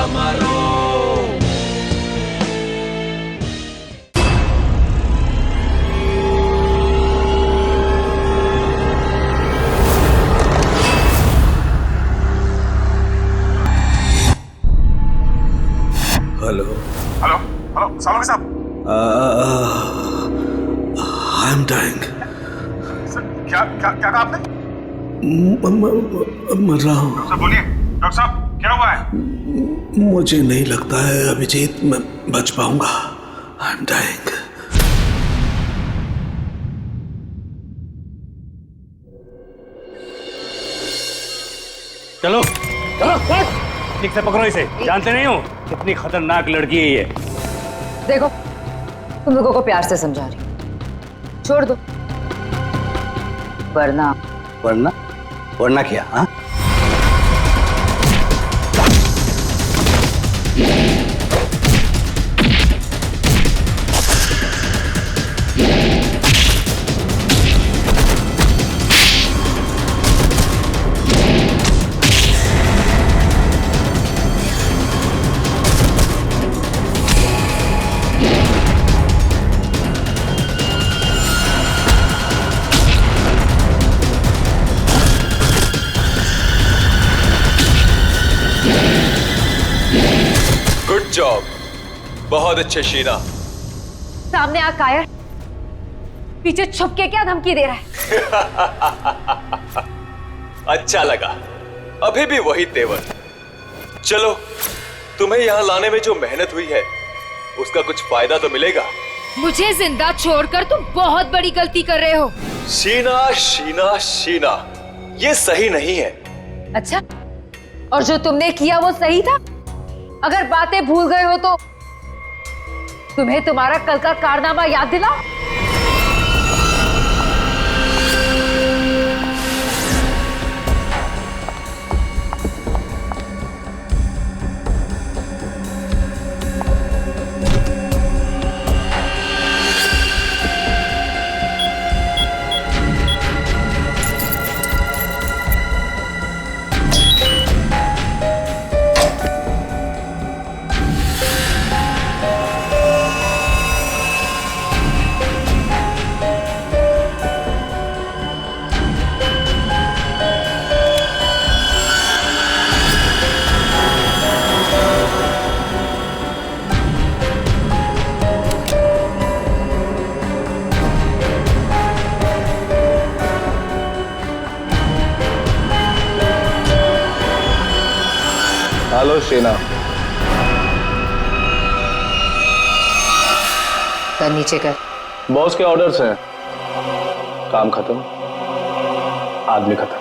मजा मारो। Hello hello hello सालों साहब। I am dying. क्या क्या क्या कहा आपने? मर रहा हूँ। डॉक्टर साहब बोलिए। डॉक्टर साहब क्या हुआ है? मुझे नहीं लगता है अभिजीत मैं बच पाऊंगा। I am dying. चलो चलो ठीक से पकड़ो इसे। जानते नहीं हो कितनी खतरनाक लड़की है ये। देखो तुम लोगों को प्यार से समझा रही हूं, छोड़ दो वरना वरना वरना क्या? हाँ गुड जॉब, बहुत अच्छे शीना। सामने आ कायर, पीछे छुप के क्या धमकी दे रहा है? अच्छा लगा, अभी भी वही तेवर। चलो, तुम्हें यहाँ लाने में जो मेहनत हुई है उसका कुछ फायदा तो मिलेगा। मुझे जिंदा छोड़कर तुम बहुत बड़ी गलती कर रहे हो। शीना शीना शीना, ये सही नहीं है। अच्छा, और जो तुमने किया वो सही था? अगर बातें भूल गए हो तो तुम्हें तुम्हारा कल का कारनामा याद दिलाओ। हेलो शीना। कर नीचे कर। बॉस के ऑर्डर्स हैं। काम खत्म, आदमी खत्म।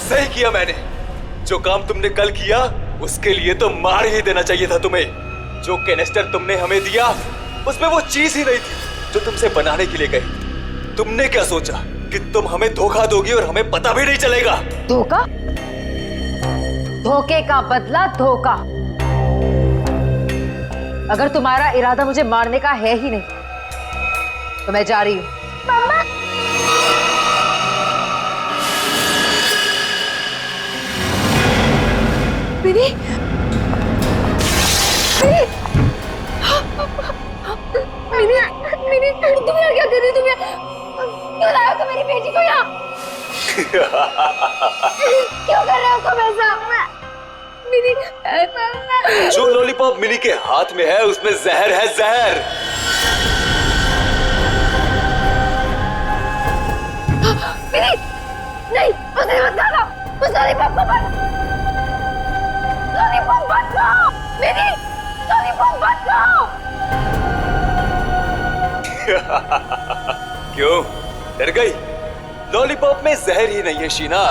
सही किया मैंने। जो काम तुमने कल किया उसके लिए तो मार ही देना चाहिए था तुम्हें। जो कैनिस्टर तुमने हमें दिया उसमें वो चीज ही नहीं थी जो तुमसे बनाने के लिए गई। तुमने क्या सोचा कि तुम हमें धोखा दोगी और हमें पता भी नहीं चलेगा? धोखा? धोखे का बदला धोखा। अगर तुम्हारा इरादा मुझे मारने का है ही नहीं तो मैं जा रही हूं। मम्मा! मिनी! मिनी! मिनी! तुम यहाँ क्या कर रही हो? तुम क्यों लाए हो तुम मेरी बेटी को यहाँ? क्यों कर रहे हो तुम ऐसा? मिनी! जो लॉलीपॉप मिनी के हाथ में है उसमें जहर है, जहर। मिनी! नहीं, उसे मत खाना। उस लॉलीपॉप को मत। लॉलीपॉप मत खाओ। मिनी! लॉलीपॉप मत खाओ। क्यों डर गई? लॉलीपॉप में जहर ही नहीं है शीना,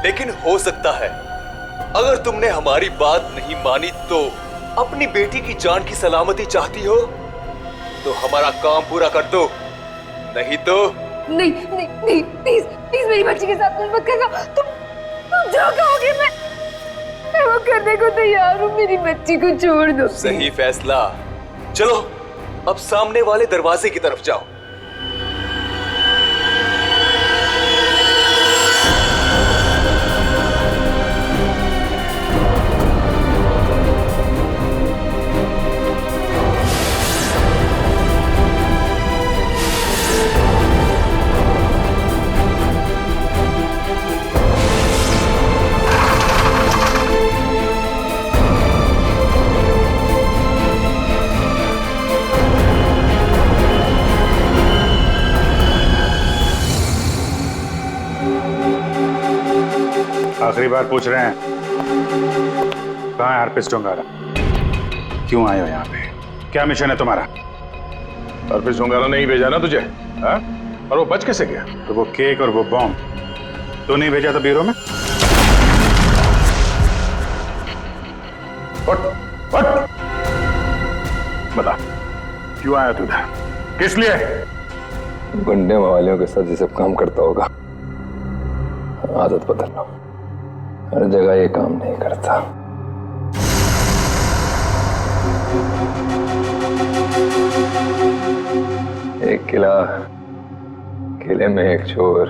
लेकिन हो सकता है अगर तुमने हमारी बात नहीं मानी तो अपनी बेटी की जान की सलामती चाहती हो तो हमारा काम पूरा कर दो, नहीं तो नहीं नहीं नहीं, प्लीज प्लीज मेरी बच्ची के साथ कुछ मत करना। तुम जो कहोगे मैं वो करने को तैयार हूँ, मेरी बच्ची को छोड़ दो। सही फैसला। चलो अब सामने वाले दरवाजे की तरफ जाओ। आखिरी बार पूछ रहे हैं, कहाँ है हरप्रीत डोंगारा? क्यों आए हो यहाँ पे? क्या मिशन है तुम्हारा? हरप्रीत डोंगारा ने ही भेजा ना तुझे, हाँ? और वो बच कैसे गया? तो वो केक और वो बॉम्ब तो नहीं भेजा था ब्यूरो में? उठ! बता, क्यों आया तू इधर? किस लिए? गुंडे मवालियों के साथ ये सब काम करता होगा। आदत बदल लो, हर जगह ये काम नहीं करता। एक किले में एक चोर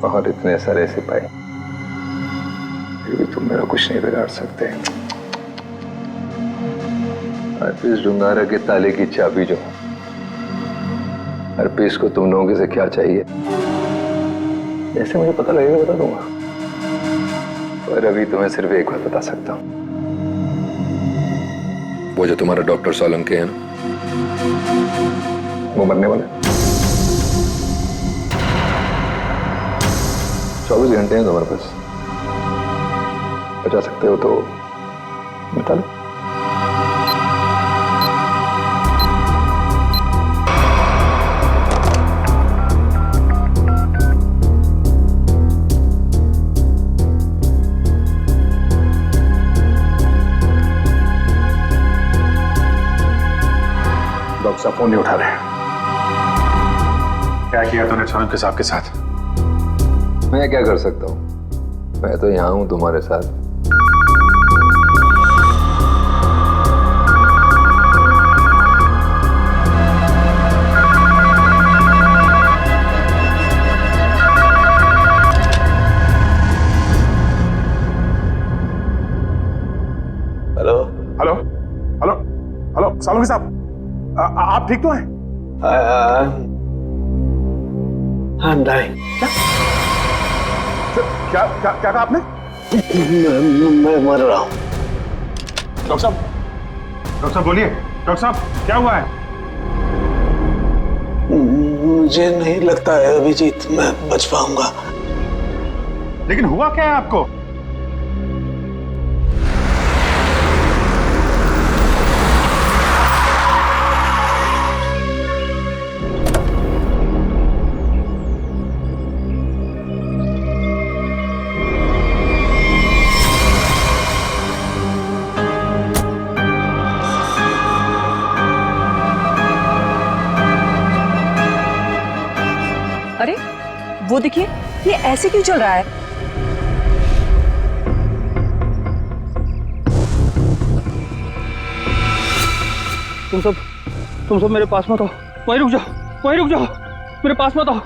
और इतने सारे सिपाही, फिर भी तुम मेरा कुछ नहीं बिगाड़ सकते। हरप्रीत डोंगारा के ताले की चाबी जो, हरप्रीत को तुम लोगों से क्या चाहिए जैसे मुझे पता लगेगा बता दूंगा, पर अभी तुम्हें सिर्फ एक बात बता सकता हूं। वो जो तुम्हारा डॉक्टर सोलंकी है ना, वो मरने वाला है। 24 घंटे हैं तुम्हारे पास, बचा सकते हो तो बता लो। डॉक्टर साहब फोन नहीं उठा रहे। क्या किया तूने सोलंकी साहब के साथ? मैं क्या कर सकता हूं? मैं तो यहां हूं तुम्हारे साथ। Hello hello hello hello, Solanki साहब, आप ठीक तो हैं? I'm dying. क्या क्या क्या कहा आपने? मैं मर रहा हूँ। डॉक्टर साहब बोलिए। डॉक्टर साहब क्या हुआ है? मुझे नहीं लगता है अभिजीत मैं बच पाऊंगा। लेकिन हुआ क्या है आपको? अरे वो देखिए, ये ऐसे क्यों चल रहा है? तुम सब मेरे पास मत आओ, वहीं रुक जाओ, मेरे पास मत आओ।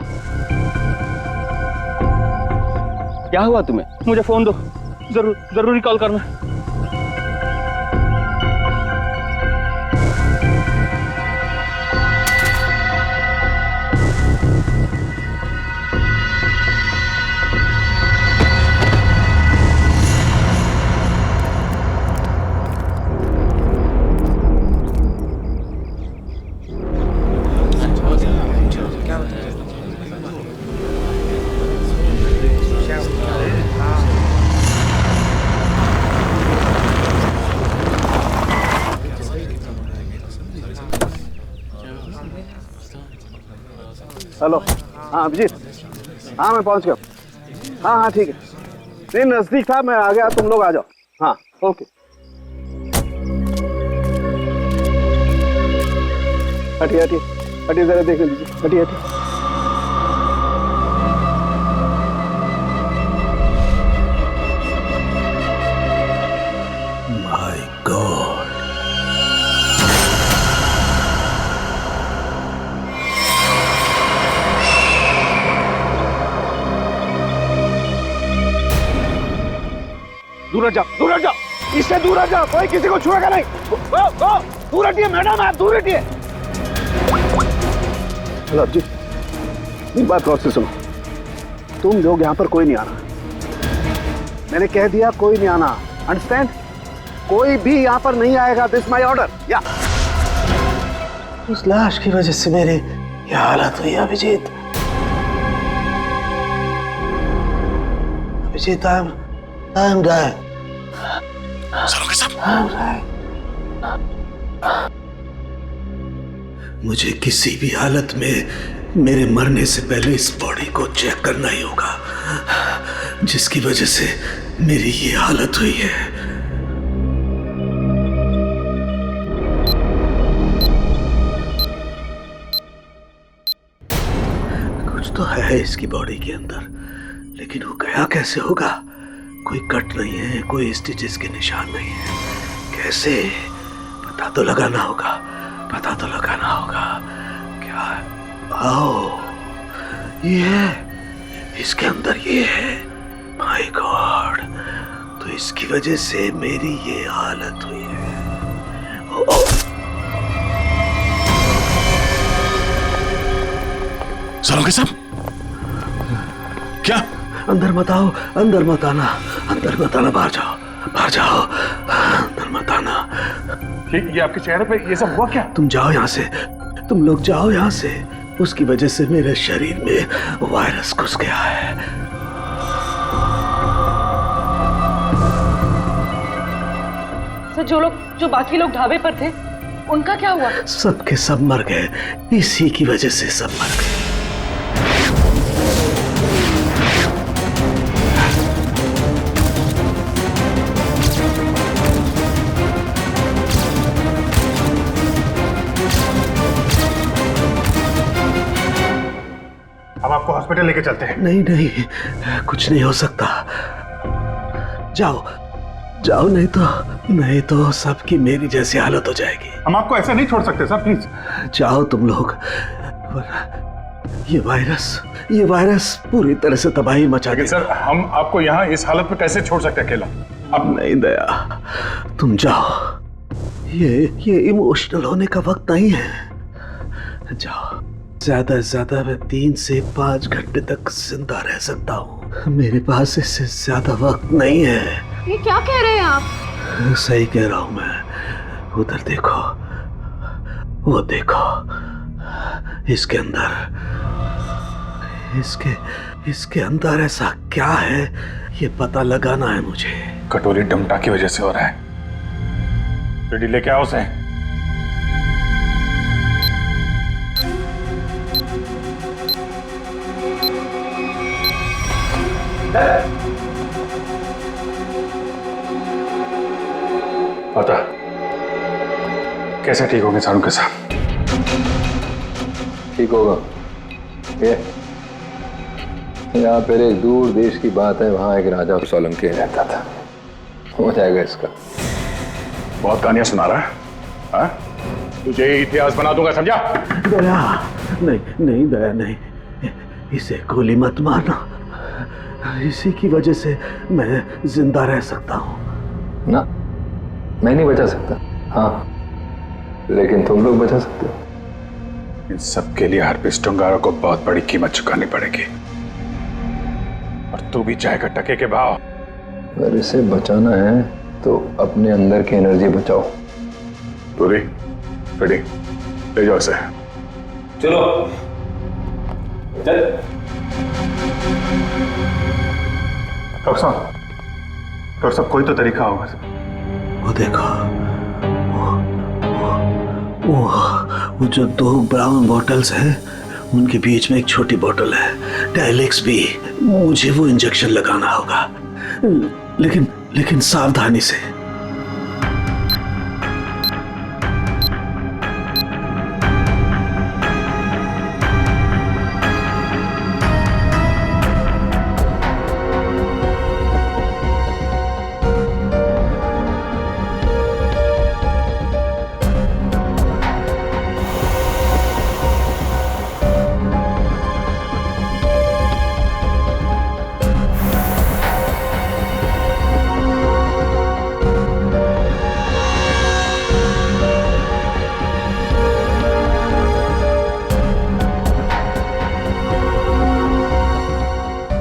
क्या हुआ तुम्हें? मुझे फोन दो, जरूरी कॉल करना। हेलो, हाँ अभिजीत, हाँ मैं पहुंच गया। हाँ ठीक है, नहीं नजदीक था, मैं आ गया, तुम लोग आ जाओ। हाँ ओके। हटिए जरा देख लीजिए, हटिए। दूर हट जाओ, दूर हट जाओ, इससे दूर हट जाओ, कोई किसी को छुएगा नहीं। दूर हटिए मैडम, आप दूर हटिए। हेलो जी, एक बात गौर से सुनो, तुम लोग यहाँ पर कोई नहीं आना, मैंने कह दिया कोई नहीं आना, अंडरस्टैंड? कोई भी यहाँ पर नहीं आएगा, दिस माय ऑर्डर। या उस लाश की वजह से मेरी ये हालत हुई Abhijeet. Abhijeet, I am dying. मुझे किसी भी हालत में मेरे मरने से पहले इस बॉडी को चेक करना ही होगा, जिसकी वजह से मेरी ये हालत हुई है। कुछ तो है इसकी बॉडी के अंदर, लेकिन वो गया कैसे होगा? कोई कट नहीं है, कोई स्टिचेस के निशान नहीं है। कैसे? पता तो लगाना होगा, पता तो लगाना होगा। क्या? आओ, ये है, इसके अंदर ये है। माय गॉड, तो इसकी वजह से मेरी ये हालत हुई है। सलोखे साहब, क्या? अंदर मत आओ, अंदर मत आना, अंदर मत आना, बाहर जाओ, बाहर जाओ, अंदर मत आना। ये आपके चेहरे पे ये सब हुआ क्या? तुम जाओ यहाँ से, तुम लोग जाओ यहाँ से। उसकी वजह से मेरे शरीर में वायरस घुस गया है। सर, जो बाकी लोग ढाबे पर थे, उनका क्या हुआ? सबके सब मर गए, इसी की वजह से सब मर गए। अब आपको हॉस्पिटल लेके चलते हैं। नहीं नहीं, कुछ नहीं हो सकता। जाओ जाओ, नहीं तो सबकी मेरी जैसी हालत हो जाएगी। हम आपको ऐसे नहीं छोड़ सकते सर, प्लीज जाओ तुम लोग, ये वायरस पूरी तरह से तबाही मचा लेकिन देगा। सर, हम आपको यहाँ इस हालत में कैसे छोड़ सकते हैं अकेला? अब नहीं दया, तुम जाओ, ये इमोशनल होने का वक्त नहीं है। जाओ, ज्यादा से ज्यादा मैं 3 से 5 घंटे तक जिंदा रह सकता हूँ। मेरे पास इससे ज्यादा वक्त नहीं है। ये क्या कह रहे हैं आप? सही कह रहा हूँ मैं। उधर देखो, वो देखो, इसके इसके अंदर ऐसा क्या है, ये पता लगाना है मुझे। कटोरी डमटा की वजह से हो रहा है। रेडी लेके आओ उसे। पता कैसे ठीक होंगे सारू के साथ? ठीक होगा। ये यहाँ पहले एक दूर देश की बात है, वहां एक राजा सोलंकी रहता था। हो जाएगा इसका। बहुत कहानियां सुना रहा है, हाँ? तुझे इतिहास बना दूंगा, समझा? दया नहीं दया नहीं, इसे गोली मत मारना। इसी की वजह से मैं जिंदा रह सकता हूँ। ना, मैं नहीं बचा सकता, हाँ, लेकिन तुम लोग बचा सकते हो। इन सब के लिए हार्पिस टुंगारा को बहुत बड़ी कीमत चुकानी पड़ेगी, और तू भी चाहेगा टके के भाव। अगर इसे बचाना है तो अपने अंदर की एनर्जी बचाओ। पूरी रेडी, ले जाओ इसे। चलो चल। डॉक्टर साहब, कोई तो तरीका होगा। वो देखो, वो जो 2 ब्राउन बॉटल्स हैं, उनके बीच में एक छोटी बोतल है, डायलेक्स भी। मुझे वो इंजेक्शन लगाना होगा, लेकिन सावधानी से।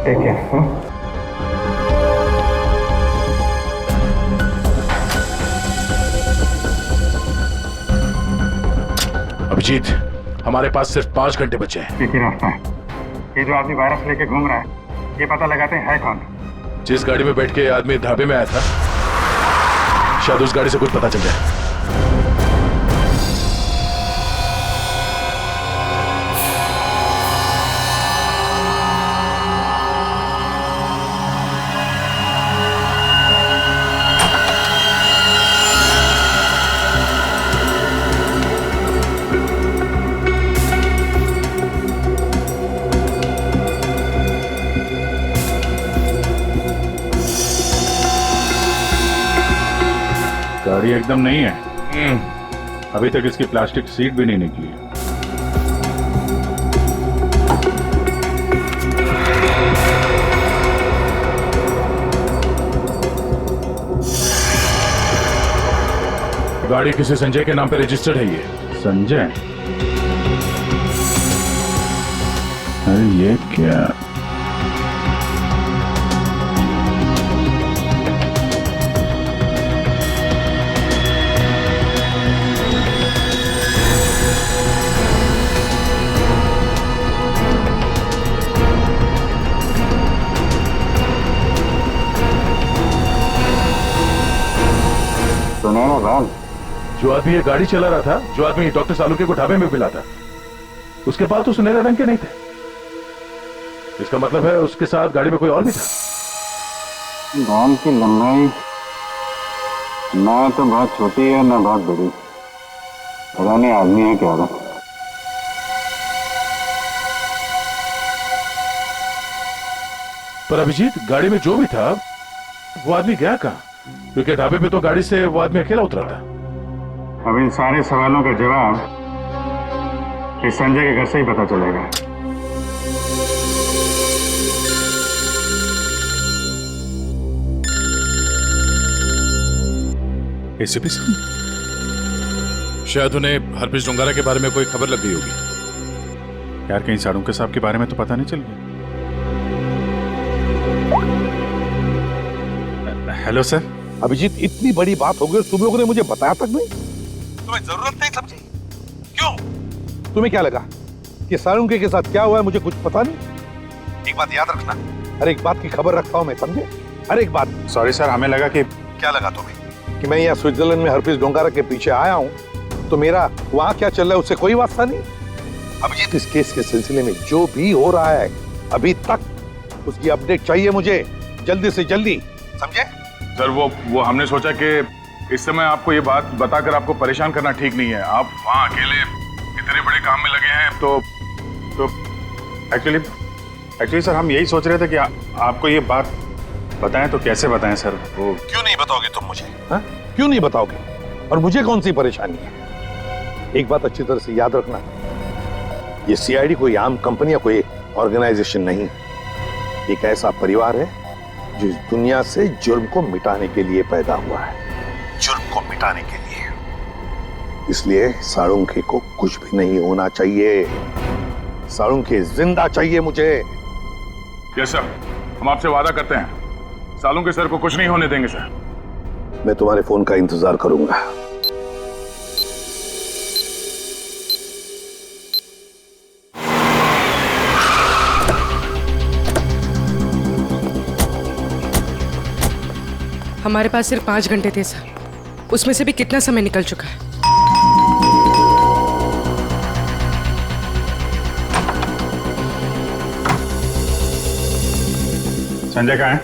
Take care. अभिजीत, हमारे पास सिर्फ 5 घंटे बचे हैं। एक ही रास्ता है, ये जो आदमी वायरस लेके घूम रहा है, ये पता लगाते हैं है कौन। जिस गाड़ी में बैठ के आदमी ढाबे में आया था, शायद उस गाड़ी से कुछ पता चल जाए। गाड़ी एकदम नहीं है, अभी तक इसकी प्लास्टिक सीट भी नहीं निकली है। गाड़ी किसी संजय के नाम पे रजिस्टर्ड है। ये संजय? अरे ये क्या? जो आदमी ये गाड़ी चला रहा था, जो आदमी डॉक्टर सालुके को ढाबे में मिला था, उसके पास तो सुनहरे रंग के नहीं थे। इसका मतलब है उसके साथ गाड़ी में कोई और भी था। बाल की लंबाई ना तो बहुत छोटी है ना बहुत बड़ी, पता नहीं आदमी है क्या था। पर अभिजीत, गाड़ी में जो भी था वो आदमी गया कहां? क्योंकि ढाबे पे तो गाड़ी से वो आदमी अकेला उतरा था। अब इन सारे सवालों का जवाब इस संजय के घर से ही पता चलेगा। एसीपी साहब, शायद उन्हें हरप्रीत डोंगारा के बारे में कोई खबर लग गई होगी। यार कहीं साड़ुंके साहब के बारे में तो पता नहीं चल गया? Hello sir. अभिजीत, इतनी बड़ी बात हो गई, तुम लोगों ने मुझे बताया तक नहीं? तुम्हें जरूरत नहीं समझी? क्यों? तुम्हें क्या लगा कि साळुंके के साथ क्या हुआ है मुझे कुछ पता नहीं? एक बात याद रखना, हर एक बात की खबर रखता हूं मैं, समझे? हर एक बात। सॉरी सर, हमें लगा कि क्या लगा तुम्हें कि मैं यहाँ स्विट्जरलैंड में हरप्रीत डोंगारा के पीछे आया हूँ तो मेरा वहां क्या चल रहा है उससे कोई वास्ता नहीं? अभिजीत, इस केस के सिलसिले में जो भी हो रहा है अभी तक, उसकी अपडेट चाहिए मुझे, जल्दी से जल्दी, समझे? सर वो हमने सोचा कि इस समय आपको ये बात बताकर आपको परेशान करना ठीक नहीं है। आप वहाँ अकेले इतने बड़े काम में लगे हैं तो एक्चुअली सर हम यही सोच रहे थे कि आपको ये बात बताएं तो कैसे बताएं सर? वो क्यों नहीं बताओगे तुम मुझे? हाँ? क्यों नहीं बताओगे? और मुझे कौन सी परेशानी है? एक बात अच्छी तरह से याद रखना, ये सीआईडी कोई आम कंपनी या कोई ऑर्गेनाइजेशन नहीं, एक ऐसा परिवार है जो इस दुनिया से जुर्म को मिटाने के लिए पैदा हुआ है, जुर्म को मिटाने के लिए। इसलिए साळुंके को कुछ भी नहीं होना चाहिए, साळुंके जिंदा चाहिए मुझे। यस सर, हम आपसे वादा करते हैं साळुंके सर को कुछ नहीं होने देंगे सर। मैं तुम्हारे फोन का इंतजार करूंगा। हमारे पास सिर्फ 5 घंटे थे सर, उसमें से भी कितना समय निकल चुका है। संजय कहाँ है?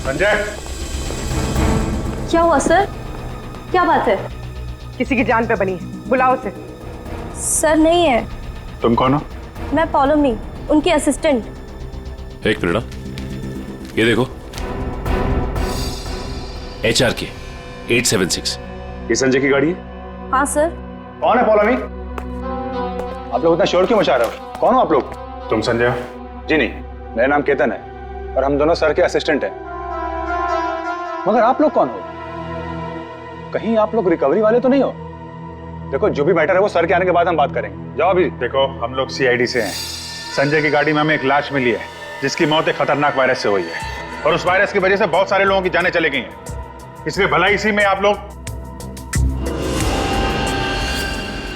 संजय! क्या हुआ सर? क्या बात है? किसी की जान पे बनी है, बुलाओ उसे। सर नहीं है। तुम कौन हो? मैं पौलमी, उनकी असिस्टेंट। एक मिनट, ये देखो, HRK 876। ये संजय की गाड़ी है? हाँ सर। कौन है पौलमी? आप लोग इतना शोर क्यों मचा रहे हो? कौन हो आप लोग? तुम संजय हो? जी नहीं, मेरा नाम केतन है और हम दोनों सर के असिस्टेंट हैं। मगर आप लोग कौन हो? कहीं आप लोग रिकवरी वाले तो नहीं हो? देखो, जो भी मैटर है वो सर के आने के बाद हम बात करेंगे। जाओ अभी। देखो, हम लोग CID से हैं। संजय की गाड़ी में हमें एक लाश मिली है, जिसकी मौत एक खतरनाक वायरस से हुई है और उस वायरस की वजह से बहुत सारे लोगों की जानें चली गई हैं। इसलिए भला इसी में आप लोग।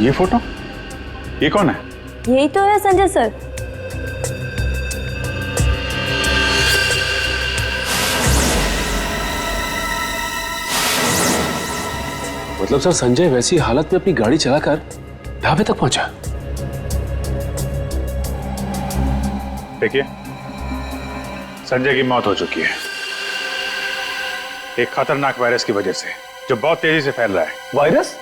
ये फोटो, ये कौन है? यही तो है संजय सर। मतलब सर संजय वैसी हालत में अपनी गाड़ी चलाकर ढाबे तक पहुंचा? देखिए, संजय की मौत हो चुकी है एक खतरनाक वायरस की वजह से जो बहुत तेजी से फैल रहा है। वायरस?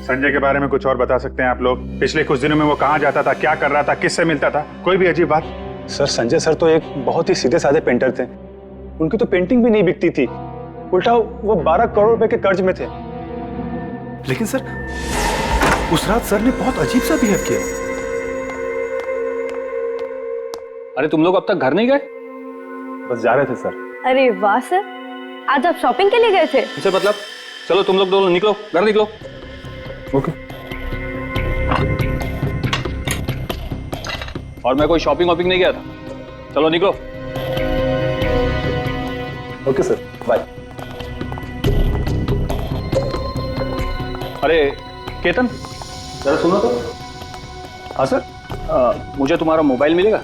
संजय के बारे में कुछ और बता सकते हैं आप लोग? पिछले कुछ दिनों में वो कहाँ जाता था, क्या कर रहा था, किससे मिलता था? कोई भी अजीब बात? सर, संजय सर तो एक बहुत ही सीधे साधे पेंटर थे। उनकी तो पेंटिंग भी नहीं बिकती थी, उल्टा वो 12 करोड़ रुपए के कर्ज में थे। लेकिन सर, उस रात सर ने बहुत अजीब सा बिहेव किया। अरे तुम लोग अब तक घर नहीं गए? बस जा रहे थे सर। अरे वाह सर, आज आप शॉपिंग के लिए गए थे? इसे मतलब चलो तुम लोग दोनों निकलो, घर निकलो। ओके। और मैं कोई शॉपिंग वॉपिंग नहीं गया था, चलो निकलो। Okay sir, bye. अरे केतन, जरा सुनो तो। हाँ सर, मुझे तुम्हारा मोबाइल मिलेगा?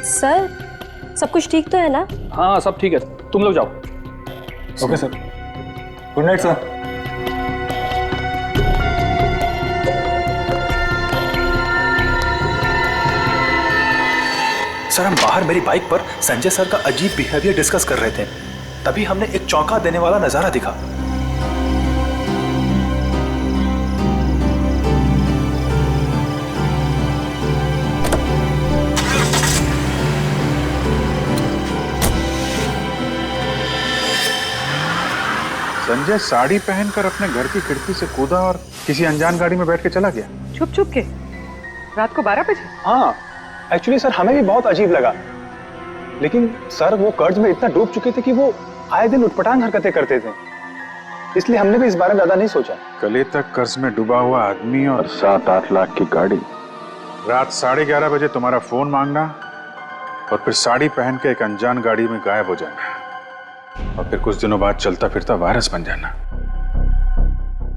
सर, सब कुछ ठीक तो है ना? हाँ सब ठीक है, तुम लोग जाओ। Okay sir, good night sir. Sir, हम बाहर मेरी बाइक पर संजय सर का अजीब बिहेवियर डिस्कस कर रहे थे, तभी हमने एक चौंका देने वाला नजारा दिखा। संजय साड़ी पहनकर अपने घर की खिड़की से कूदा और किसी अनजान गाड़ी में बैठ के चला गया। छुप छुप के रात को 12 बजे? हाँ, एक्चुअली सर हमें भी बहुत अजीब लगा, लेकिन सर वो कर्ज में इतना डूब चुके थे कि वो आए दिन उटपटांग हरकतें करते थे, इसलिए हमने भी इस बारे में ज्यादा नहीं सोचा। गले तक कर्ज में डूबा हुआ आदमी और 7-8 लाख की गाड़ी, रात 11:30 बजे तुम्हारा फोन मांगना और फिर साड़ी पहन के एक अनजान गाड़ी में गायब हो जाना और फिर कुछ दिनों बाद चलता फिरता वायरस बन जाना,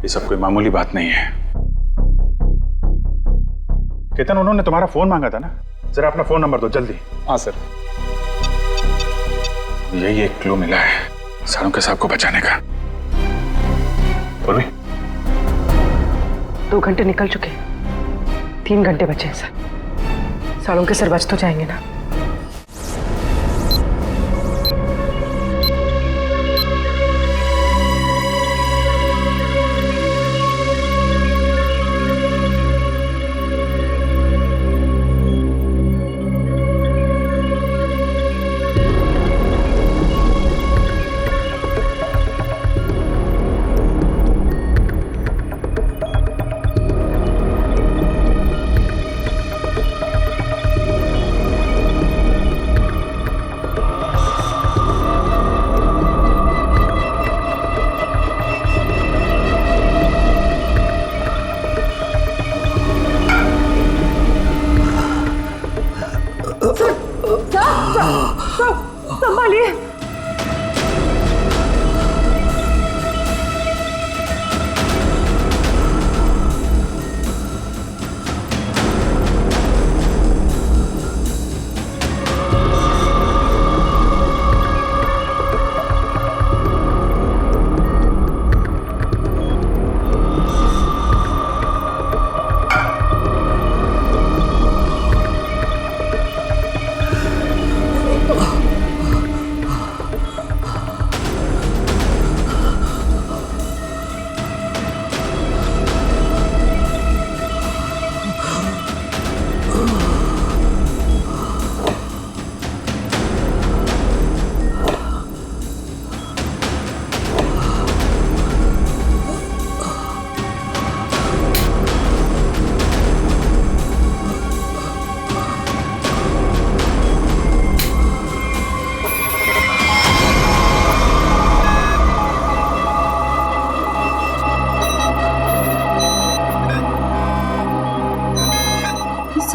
ये सब कोई मामूली बात नहीं है। केतन, उन्होंने तुम्हारा फोन मांगा था ना? जरा अपना फोन नंबर दो जल्दी। हाँ सर। यही एक क्लू मिला है सालों साहब को बचाने का। बोलो। 2 घंटे निकल चुके, 3 घंटे बचे हैं सर। सालों के सर बच तो जाएंगे ना?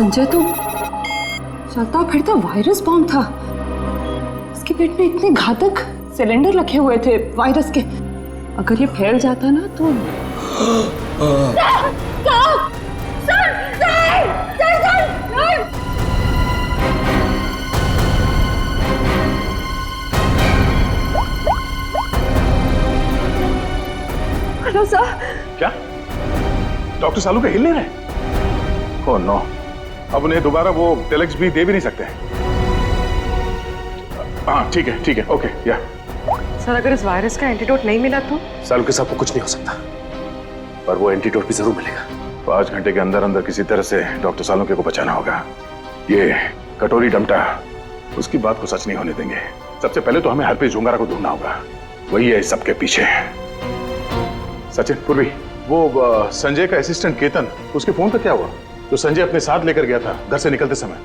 संजय तो चलता फिरता वायरस बॉम्ब था। उसके पेट में इतने घातक सिलेंडर रखे हुए थे वायरस के। अगर ये फैल जाता ना तो हेलो सर। क्या डॉक्टर सालू के हिल नहीं रहे? ओह नो, अब उन्हें दोबारा वो टेलेक्स भी दे भी नहीं सकते। हाँ ठीक है, ओके या। सर अगर इस वायरस का एंटीडोट नहीं मिला तो? सालू के साथ को कुछ नहीं हो सकता, पर वो एंटीडोट भी जरूर मिलेगा। 5 घंटे के अंदर अंदर किसी तरह से डॉक्टर सालुंके को बचाना होगा। ये कटोरी डमटा उसकी बात को सच नहीं होने देंगे। सबसे पहले तो हमें हरप्रीत झुंगारा को ढूंढना होगा, वही है इस सबके पीछे। सचिन, पूर्वी, वो संजय का असिस्टेंट केतन, उसके फोन पर क्या हुआ? जो संजय अपने साथ लेकर गया था घर से निकलते समय,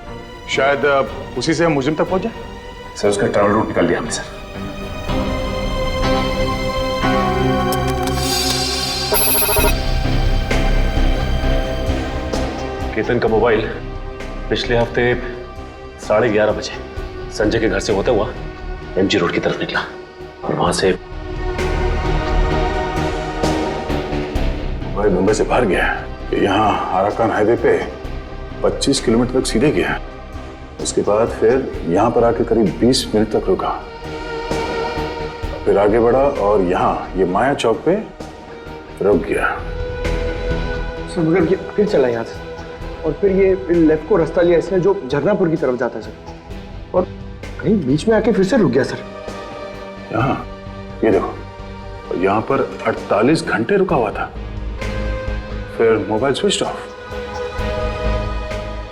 शायद उसी से हम मुजिम तक पहुंच जाए। सर उसका ट्रैवल रूट निकाल लिया हमने सर। केतन का मोबाइल पिछले हफ्ते 11:30 बजे संजय के घर से होता हुआ एमजी रोड की तरफ निकला और वहां से मोबाइल मुंबई से बाहर गया। यहाँ आराकान हाईवे पे 25 किलोमीटर तक सीधे गया। उसके बाद फिर यहाँ पर आके करीब 20 मिनट तक रुका, फिर आगे बढ़ा और यहाँ ये माया चौक पे रुक गया। सर मगर ये फिर चला यहाँ से और फिर ये लेफ्ट को रास्ता लिया इसने जो झरनापुर की तरफ जाता है सर, और कहीं बीच में आके फिर से रुक गया सर। यहाँ ये देखो, यहाँ पर 48 घंटे रुका हुआ था, फिर मोबाइल स्विच ऑफ।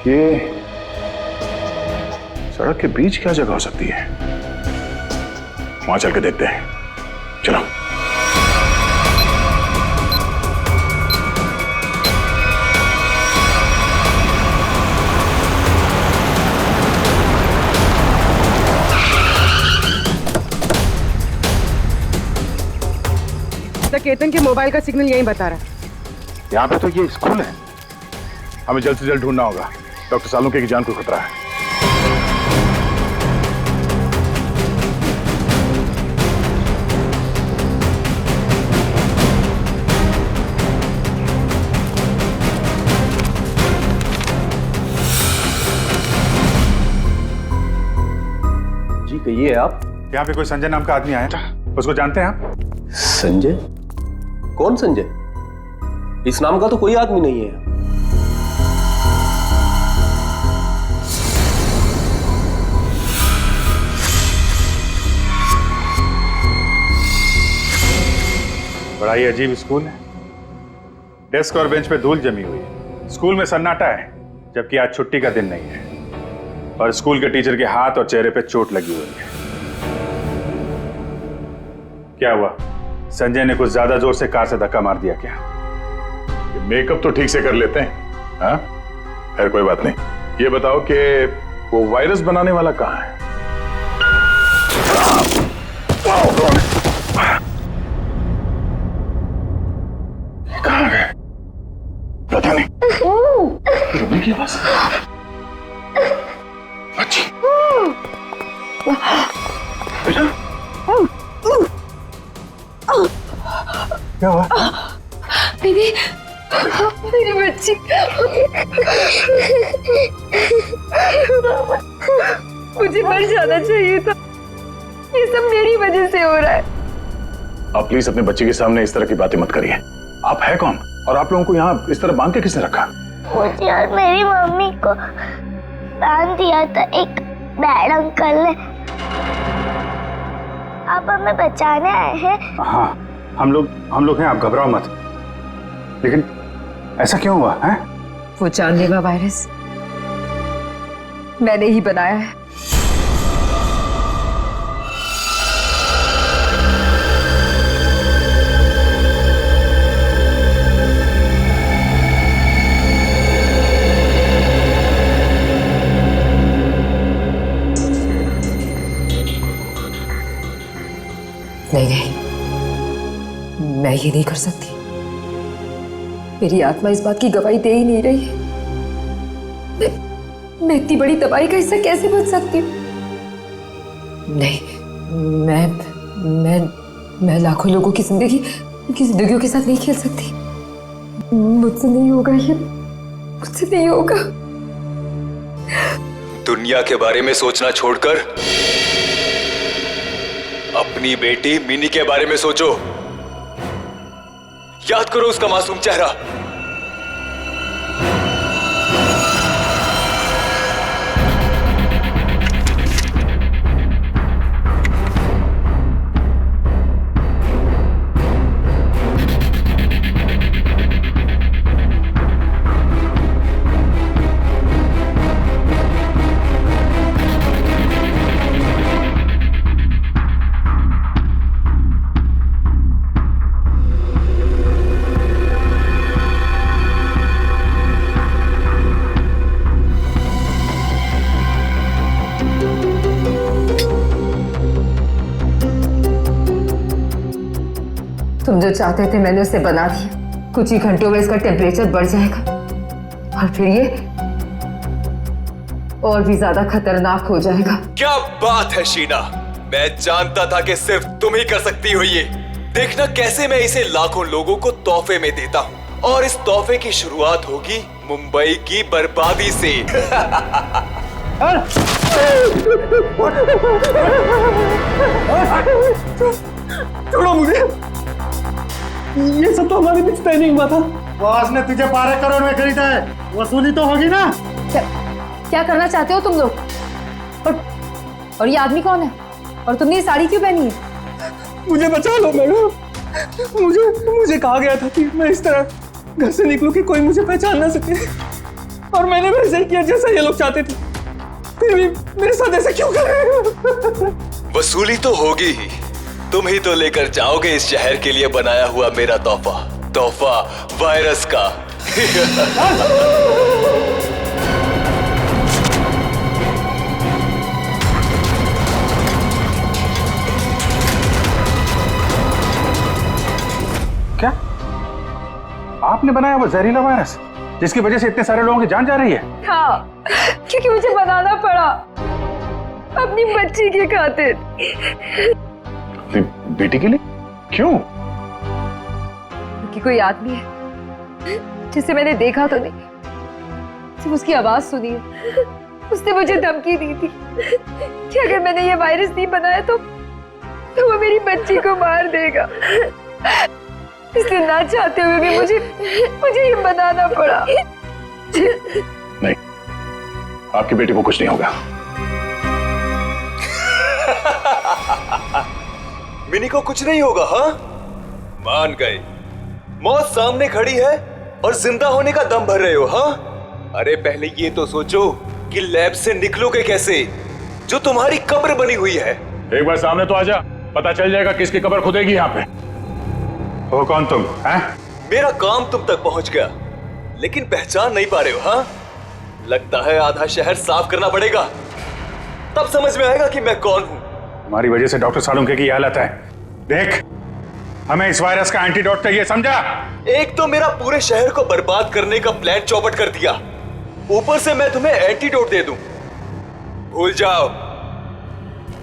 ये सड़क के बीच क्या जगह हो सकती है? वहां चल के देखते हैं, चलो। केतन के मोबाइल का सिग्नल यही बता रहा है। यहाँ पे तो ये स्कूल है, हमें जल्द से जल्द ढूंढना होगा। डॉक्टर सालुंके की जान को खतरा है। जी कहिए आप। यहाँ पे कोई संजय नाम का आदमी आया था, उसको जानते हैं आप? संजय? कौन संजय? इस नाम का तो कोई आदमी नहीं है। बड़ा ही अजीब स्कूल है। डेस्क और बेंच पे धूल जमी हुई है। स्कूल में सन्नाटा है, जबकि आज छुट्टी का दिन नहीं है। और स्कूल के टीचर के हाथ और चेहरे पे चोट लगी हुई है। क्या हुआ? संजय ने कुछ ज्यादा जोर से कार से धक्का मार दिया क्या? मेकअप तो ठीक से कर लेते हैं। हाँ, खैर कोई बात नहीं। ये बताओ कि वो वायरस बनाने वाला कहाँ है? कहाँ गए? पता नहीं। रुकने की आवाज। अच्छी। बेटा? क्या हुआ? दीदी, मेरी बच्ची। मुझे मर जाना चाहिए था। ये सब मेरी वजह से हो रहा है। आप प्लीज अपने बच्चे के सामने इस तरह की बातें मत करिए। आप है कौन और आप लोगों को यहाँ इस तरह बांध के किसने रखा? मुझे और मेरी मम्मी को बांध दिया था एक बैड अंकल ने। आप हमें बचाने आए हैं? हाँ, हम लोग हैं, आप घबराओ मत। लेकिन ऐसा क्यों हुआ है? वो जानलेवा वायरस मैंने ही बनाया है। नहीं, मैं ये नहीं कर सकती। मेरी आत्मा इस बात की गवाही दे ही नहीं रही है। मैं इतनी बड़ी तबाही का हिस्सा कैसे बच सकती हूँ? नहीं, मैं लाखों लोगों की जिंदगियों के साथ नहीं खेल सकती। मुझसे नहीं होगा ये, मुझसे नहीं होगा। दुनिया के बारे में सोचना छोड़कर अपनी बेटी मिनी के बारे में सोचो। याद करो उसका मासूम चेहरा। तुम जो चाहते थे मैंने उसे बना दिया। कुछ ही घंटों में इसका टेम्परेचर बढ़ जाएगा और फिर ये और भी ज्यादा खतरनाक हो जाएगा। क्या बात है शीना, मैं जानता था कि सिर्फ तुम ही कर सकती हो ये। देखना कैसे मैं इसे लाखों लोगों को तोहफे में देता हूँ और इस तोहफे की शुरुआत होगी मुंबई की बर्बादी से। छोड़ो मुझे, ये सब तो हमारे बीच तय नहीं हुआ था। बॉस ने तुझे 12 करोड़ में खरीदा है, वसूली तो होगी ना। क्या करना चाहते हो तुम लोग? और ये आदमी कौन है? और तुमने ये साड़ी क्यों पहनी है? मुझे बचा लो मैडम। मुझे कहा गया था कि मैं इस तरह घर से निकलूं कि कोई मुझे पहचान ना सके, और मैंने वैसे ही किया जैसा ये लोग चाहते थे। फिर भी मेरे साथ ऐसा क्यों कर रहे हो? वसूली तो होगी ही, तुम ही तो लेकर जाओगे इस शहर के लिए बनाया हुआ मेरा तोहफा वायरस का। क्या आपने बनाया वो जहरीला वायरस जिसकी वजह से इतने सारे लोगों की जान जा रही है? हाँ, क्योंकि मुझे बनाना पड़ा अपनी बच्ची की खातिर। बेटी के लिए? क्यों? क्योंकि कोई आदमी है जिसे मैंने देखा तो नहीं, सिर्फ उसकी आवाज सुनी है। उसने मुझे धमकी दी थी कि अगर मैंने ये वायरस नहीं बनाया तो वो मेरी बच्ची को मार देगा। इसलिए ना चाहते हुए भी मुझे ये बनाना पड़ा। नहीं, आपकी बेटी को कुछ नहीं होगा। मिनी को कुछ नहीं होगा? हाँ, मान गए। मौत सामने खड़ी है और जिंदा होने का दम भर रहे हो? हाँ, अरे पहले ये तो सोचो कि लैब से निकलोगे कैसे, जो तुम्हारी कब्र बनी हुई है। एक बार सामने तो आजा, पता चल जाएगा किसकी कब्र खुदेगी यहाँ पे। हो कौन तुम? हैं? मेरा काम तुम तक पहुंच गया, लेकिन पहचान नहीं पा रहे हो? हाँ, लगता है आधा शहर साफ करना पड़ेगा, तब समझ में आएगा कि मैं कौन हूं। हमारी वजह से डॉक्टर सालुंके की हालत है। देख, हमें इस वायरस का एंटीडोट चाहिए, समझा? एक तो मेरा पूरे शहर को बर्बाद करने का प्लान चौपट कर दिया, ऊपर से मैं तुम्हें एंटीडोट दे दूं। भूल जाओ,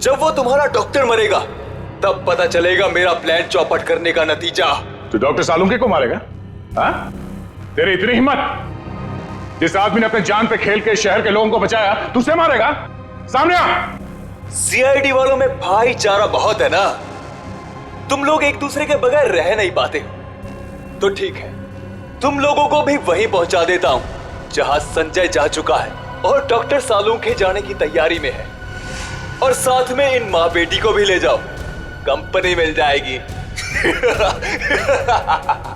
जब वो तुम्हारा डॉक्टर मरेगा तब पता चलेगा मेरा प्लान चौपट करने का नतीजा। तो डॉक्टर सालुंके को मारेगा? हाँ? तेरी इतनी हिम्मत? जिस आदमी ने अपने जान पे खेल के शहर के लोगों को बचाया, तू उसे मारेगा? सामने आ! सीआईडी वालों में भाईचारा बहुत है ना, तुम लोग एक दूसरे के बगैर रह नहीं पाते। तो ठीक है, तुम लोगों को भी वहीं पहुंचा देता हूं जहां संजय जा चुका है और डॉक्टर सालुंके जाने की तैयारी में है। और साथ में इन माँ बेटी को भी ले जाओ, कंपनी मिल जाएगी।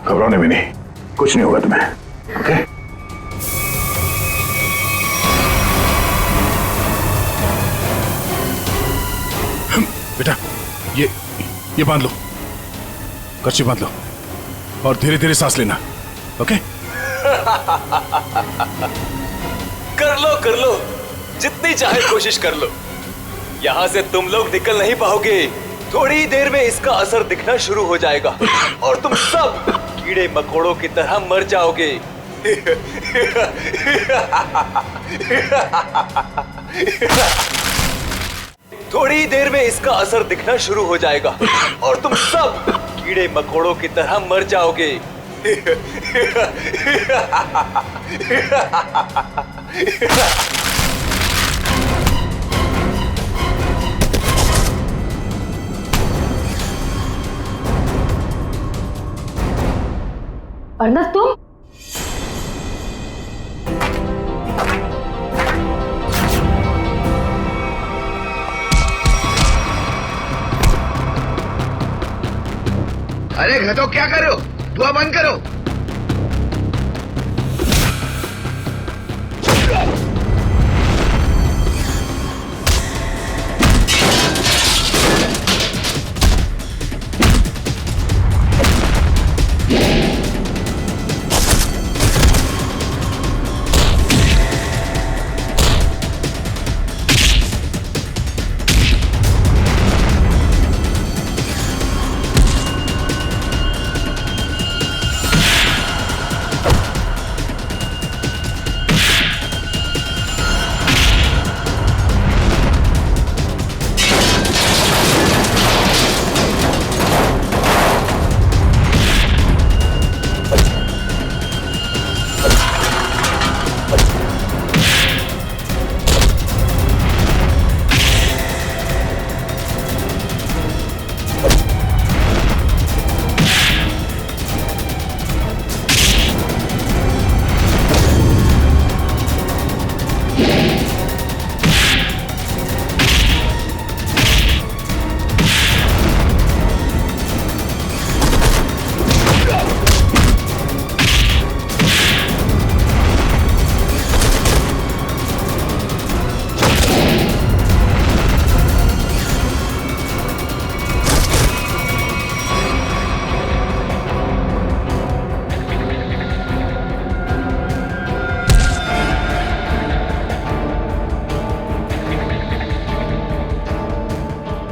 घबराने भी नहीं, कुछ नहीं होगा तुम्हें, ओके? बेटा, ये बांध लो, कर्ची बांध लो और धीरे धीरे सांस लेना, ओके? कर लो, जितनी चाहे कोशिश कर लो। यहां से तुम लोग निकल नहीं पाओगे, थोड़ी ही देर में इसका असर दिखना शुरू हो जाएगा और तुम सब कीड़े मकोड़ों की तरह मर जाओगे। थोड़ी देर में इसका असर दिखना शुरू हो जाएगा और तुम सब कीड़े मकोड़ों की तरह मर जाओगे। अर्नब तुम? अरे घटो, क्या कर रहे हो? धुआं बंद करो।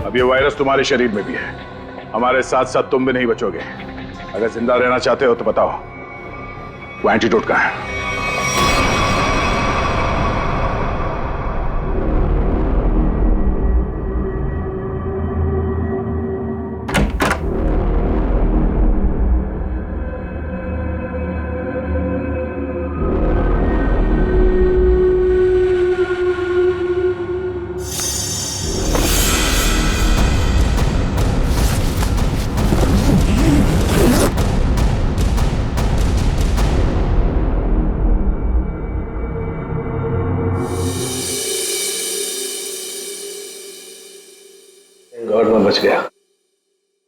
अब ये वायरस तुम्हारे शरीर में भी है, हमारे साथ साथ तुम भी नहीं बचोगे। अगर जिंदा रहना चाहते हो तो बताओ, वो एंटीडोट कहाँ है? गॉड में बच गया,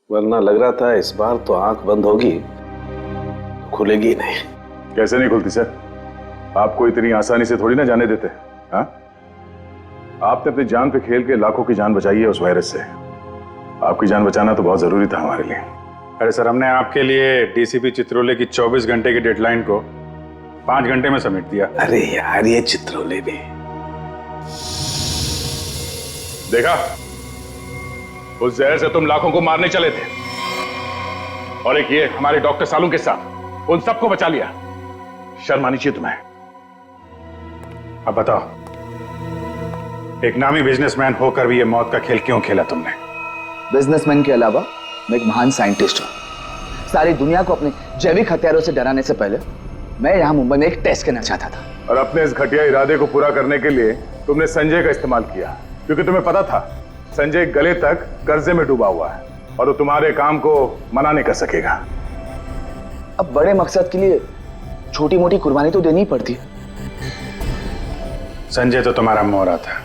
वरना लग रहा था इस बार तो आंख बंद होगी तो खुलेगी ही नहीं। कैसे नहीं खुलती सर? आपको इतनी आसानी से थोड़ी ना जाने देते। हाँ, आपने अपनी जान पे खेल के लाखों की जान बचाई है उस वायरस से। आपकी जान बचाना तो बहुत जरूरी था हमारे लिए। अरे सर, हमने आपके लिए डीसीपी चित्रोले की 24 घंटे की डेडलाइन को 5 घंटे में समेट दिया। अरे यार, ये चित्रोले भी देखा, उस जहर से तुम लाखों को मारने चले थे और एक ये हमारे डॉक्टर सालू के साथ उन सबको बचा लिया। शर्म आनी चाहिए तुम्हें। अब बताओ, एक नामी बिजनेसमैन होकर भी ये मौत का खेल क्यों खेला तुमने? बिजनेसमैन के अलावा मैं एक महान साइंटिस्ट हूं। सारी दुनिया को अपने जैविक हथियारों से डराने से पहले मैं यहां मुंबई में एक टेस्ट करना चाहता था। और अपने इस घटिया इरादे को पूरा करने के लिए तुमने संजय का इस्तेमाल किया, क्योंकि तुम्हें पता था संजय गले तक कर्जे में डूबा हुआ है और वो तुम्हारे काम को मना नहीं कर सकेगा। अब बड़े मकसद के लिए छोटी मोटी कुर्बानी तो देनी पड़ती है। संजय तो तुम्हारा मोहरा था,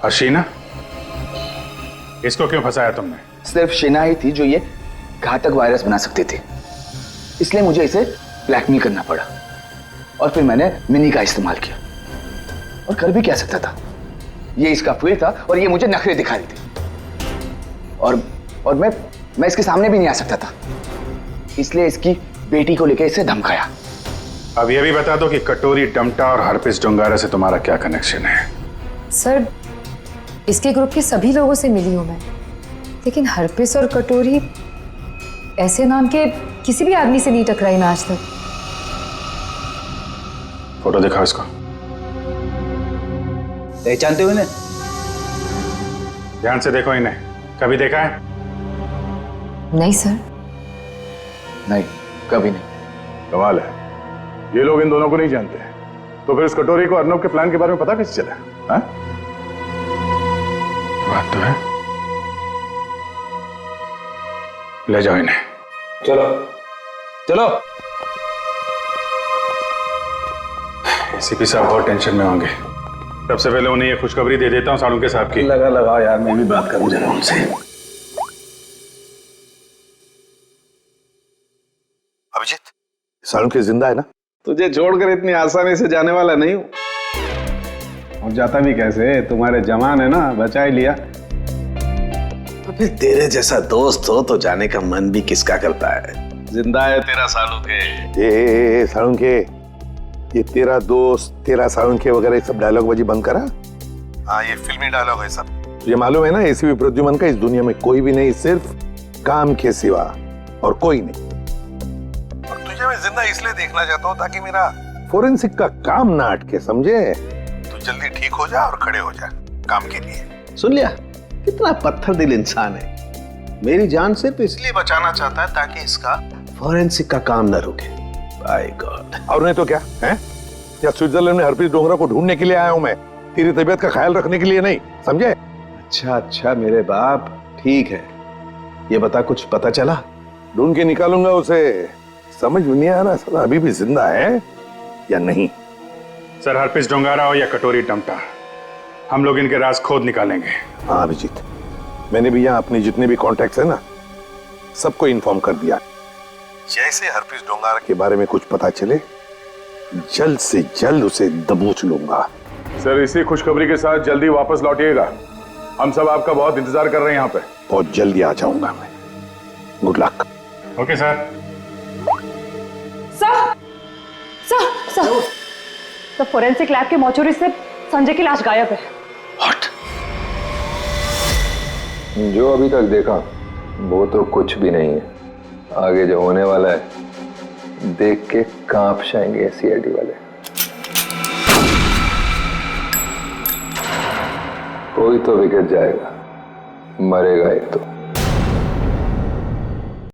और शीना, इसको क्यों फंसाया तुमने? सिर्फ शीना ही थी जो ये घातक वायरस बना सकती थी, इसलिए मुझे इसे ब्लैकमेल करना पड़ा। और फिर मैंने मिनी का इस्तेमाल किया, और कर भी क्या सकता था, ये इसका फील्ड था और ये मुझे नखरे दिखा रही थी। और मैं इसके सामने भी नहीं आ सकता था, इसलिए इसकी बेटी को लेकर इसे धमकाया। अब ये भी बता दो कि कटोरी डमटा और हरपिस डोंगारा से तुम्हारा क्या कनेक्शन है? सर, इसके ग्रुप के सभी लोगों से मिली हूं मैं, लेकिन हरपिस और कटोरी ऐसे नाम के किसी भी आदमी से नहीं टकराई मैं आज तक। फोटो दिखाओ इसको। पहचानते हो इन्हें? ध्यान से देखो इन्हें, कभी देखा है? नहीं सर। नहीं, कभी नहीं। कमाल है, ये लोग इन दोनों को नहीं जानते। तो फिर इस कटोरी को अर्नब के प्लान के बारे में पता कैसे चला? हाँ? बात तो है। ले जाओ इन्हें। चलो चलो। एसीपी साहब बहुत टेंशन में होंगे। सबसे पहले उन्हें ये खुशखबरी दे देता हूँ सालुंके साहब की। लगा यार, मैं भी बात करूं जरा उनसे। अभिजीत, सालुंके जिंदा है ना? तुझे छोड़कर इतनी आसानी से जाने वाला नहीं हूं। और जाता भी कैसे, तुम्हारे जवान है ना, बचा ही लिया। अबे तेरे जैसा दोस्त हो तो जाने का मन भी किसका करता है। जिंदा है तेरा सालुंके। ए सालुंके, ये तेरा दोस्त, तेरा सालुंके वगैरह सब डायलॉग बाजी बंद करा। हाँ, ये फिल्मी डायलॉग है सब। तुझे मालूम है ना, एसीपी प्रद्युमन का इस दुनिया में कोई भी नहीं, सिर्फ काम के सिवा और कोई नहीं। और तुझे मैं जिंदा इसलिए देखना चाहता हूँ ताकि मेरा फोरेंसिक का काम ना अटके, समझे? तू जल्दी ठीक हो जा और खड़े हो जा काम के लिए। सुन लिया, कितना पत्थर दिल इंसान है। मेरी जान सिर्फ इसलिए बचाना चाहता है ताकि इसका फॉरेंसिक का काम न रुके। By God. और नहीं तो क्या है? या स्विट्जरलैंड में हरप्रीत डोंगरा को ढूंढने के लिए आया हूं मैं, तेरी तबीयत का ख्याल रखने के लिए नहीं, समझे? अच्छा मेरे बाप, ठीक है। ये बता, कुछ पता चला? ढूंढ के निकालूंगा उसे। समझ में नहीं आ रहा साला अभी भी जिंदा है या नहीं। सर, हरप्रीत डोंगरा हो या कटोरी डमटा, हम लोग इनके राज खोद निकालेंगे। हाँ अभिजीत, मैंने भी यहाँ अपने जितने भी कॉन्टैक्ट्स है ना, सबको इन्फॉर्म कर दिया। जैसे हरप्रीत डोंगरा के बारे में कुछ पता चले, जल्द से जल्द उसे दबोच लूंगा। सर, इसी खुशखबरी के साथ जल्दी वापस लौटिएगा। हम सब आपका बहुत इंतजार कर रहे हैं यहाँ पे। बहुत जल्दी आ जाऊंगा मैं। Good luck. Okay sir. Sir, तो फोरेंसिक लैब के मॉर्चरी से संजय की लाश गायब है। जो अभी तक देखा वो तो कुछ भी नहीं है। आगे जो होने वाला है देख के कांप जाएंगे सीआईडी वाले। कोई तो बिगड़ जाएगा, मरेगा एक तो।